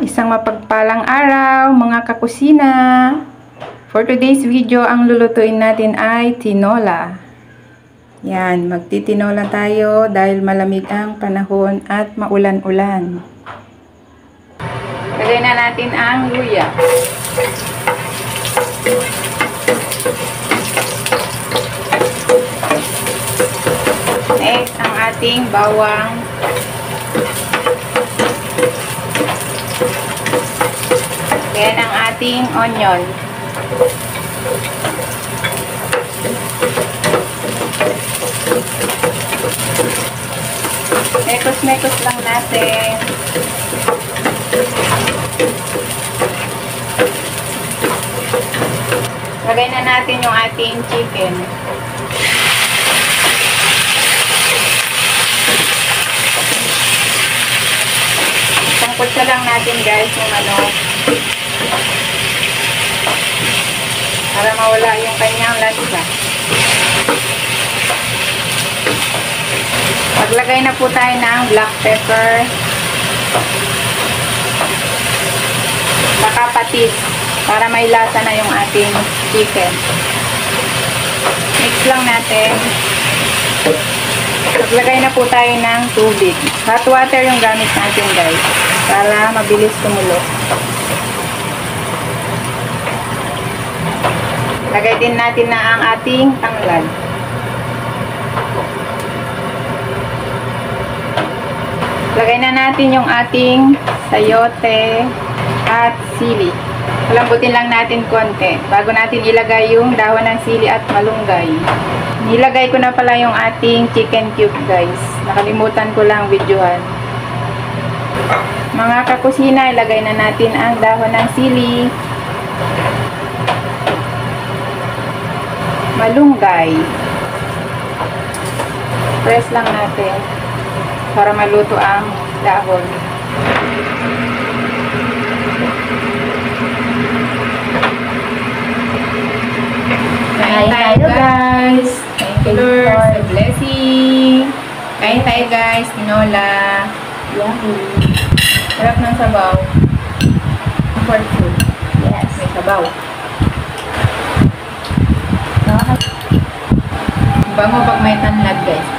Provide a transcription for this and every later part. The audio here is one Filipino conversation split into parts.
Isang mapagpalang araw mga kakusina. For today's video, ang lulutuin natin ay tinola. Yan, magtitinola tayo dahil malamig ang panahon at maulan-ulan. Lagay na natin ang luya. Next, ang ating bawang. Yan ang ating onion. Mekos-mekos lang natin. Lagay na natin yung ating chicken. Sangkutsa lang natin guys yung para mawala yung kanyang lansa. Maglagay na po tayo ng black pepper, saka patis para may lasa na yung ating chicken. Mix lang natin. Maglagay na po tayo ng tubig. Hot water yung gamit natin guys para mabilis tumulo. Lagay din natin na ang ating tanglad. Lagay na natin yung ating sayote at sili. Palambutin lang natin konti bago natin ilagay yung dahon ng sili at malunggay. Nilagay ko na pala yung ating chicken cube guys. Nakalimutan ko lang videohan. Mga kakusina, ilagay na natin ang dahon ng sili, malunggay. Press lang natin para maluto ang dahon. Kain tayo guys. Thank you Lord sa blessing. Kain tayo guys. Tinola. Yummy. Sarap ng sabaw. Comfort food. Yes. May sabaw. Bango pag may tanlad guys.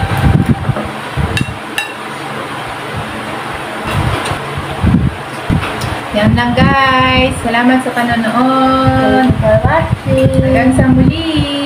Yan lang guys. Salamat sa panonood. Thank you for watching. Hanggang sa muli.